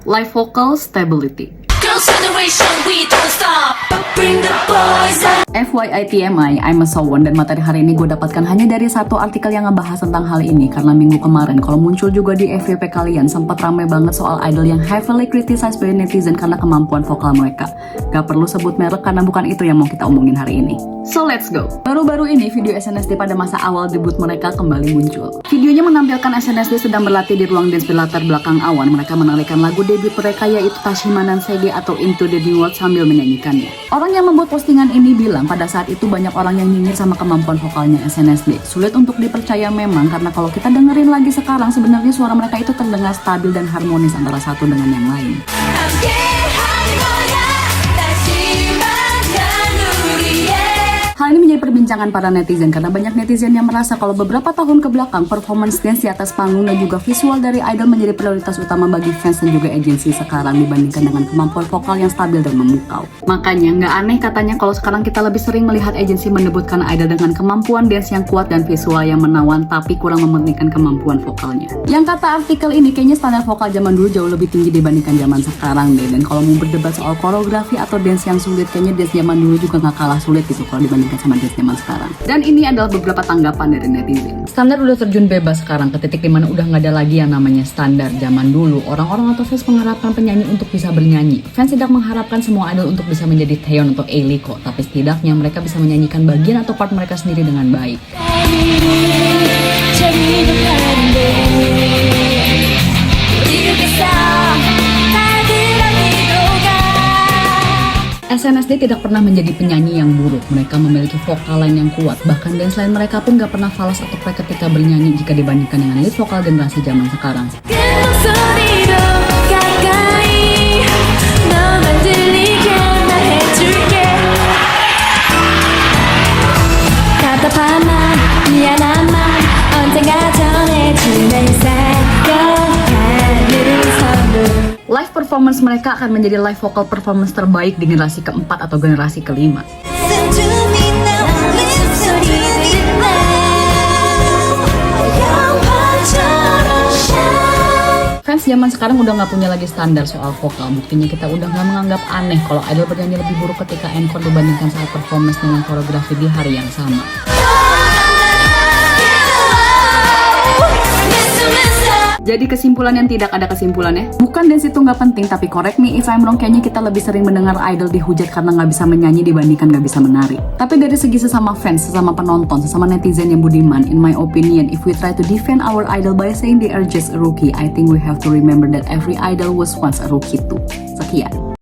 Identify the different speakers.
Speaker 1: live vocal stability.
Speaker 2: Girls' generation, we don't stop. Bring the boys out.
Speaker 1: FYI TMI, I'm a Sowon, dan materi hari ini gue dapatkan hanya dari satu artikel yang ngebahas tentang hal ini. Karena minggu kemarin kalau muncul juga di FYP kalian sempat rame banget soal idol yang heavily criticized by netizen karena kemampuan vokal mereka. Gak perlu sebut merek karena bukan itu yang mau kita omongin hari ini. So let's go. Baru-baru ini video SNSD pada masa awal debut mereka kembali muncul. Videonya menampilkan SNSD sedang berlatih di ruang dance berlatar belakang awan. Mereka menarikan lagu debut mereka yaitu Tashimanan Sege atau Into the New World sambil menyanyikannya. Orang yang membuat postingan ini bilang pada saat itu banyak orang yang nyinyir sama kemampuan vokalnya SNSD. Sulit untuk dipercaya memang karena kalau kita dengerin lagi sekarang sebenarnya suara mereka itu terdengar stabil dan harmonis antara satu dengan yang lain. Hal ini menjadi perbincangan para netizen karena banyak netizen yang merasa kalau beberapa tahun ke belakang performance dance di atas panggung dan juga visual dari idol menjadi prioritas utama bagi fans dan juga agensi sekarang dibandingkan dengan kemampuan vokal yang stabil dan memukau. Makanya nggak aneh katanya kalau sekarang kita lebih sering melihat agensi mendebutkan idol dengan kemampuan dance yang kuat dan visual yang menawan tapi kurang mementingkan kemampuan vokalnya. Yang kata artikel ini kayaknya standar vokal zaman dulu jauh lebih tinggi dibandingkan zaman sekarang deh. Dan kalau mau berdebat soal koreografi atau dance yang sulit kayaknya dance zaman dulu juga nggak kalah sulit gitu kalau dibandingkan sama dance zaman sekarang. Dan ini adalah beberapa tanggapan dari netizen. Standar udah terjun bebas sekarang ke titik dimana udah nggak ada lagi yang namanya standar. Zaman dulu orang-orang atau fans mengharapkan penyanyi untuk bisa bernyanyi. Fans tidak mengharapkan semua idol untuk bisa menjadi Taeyeon atau Ailey kok, tapi setidaknya mereka bisa menyanyikan bagian atau part mereka sendiri dengan baik. SNSD tidak pernah menjadi penyanyi yang buruk. Mereka memiliki vokal line yang kuat. Bahkan dance line mereka pun gak pernah falas atau crack ketika bernyanyi jika dibandingkan dengan lead vokal generasi zaman sekarang. Live performance mereka akan menjadi live vocal performance terbaik di generasi keempat atau generasi kelima. Fans zaman sekarang udah nggak punya lagi standar soal vokal. Buktinya kita udah nggak menganggap aneh kalau idol bernyanyi lebih buruk ketika encore dibandingkan saat performance dengan koreografi di hari yang sama. Jadi kesimpulan yang tidak ada kesimpulannya. Bukan dance itu nggak penting, tapi correct me if I'm wrong, kayaknya kita lebih sering mendengar idol dihujat karena nggak bisa menyanyi dibandingkan nggak bisa menari. Tapi dari segi sesama fans, sesama penonton, sesama netizen yang budiman, in my opinion, if we try to defend our idol by saying they are just a rookie, I think we have to remember that every idol was once a rookie too. Sekian.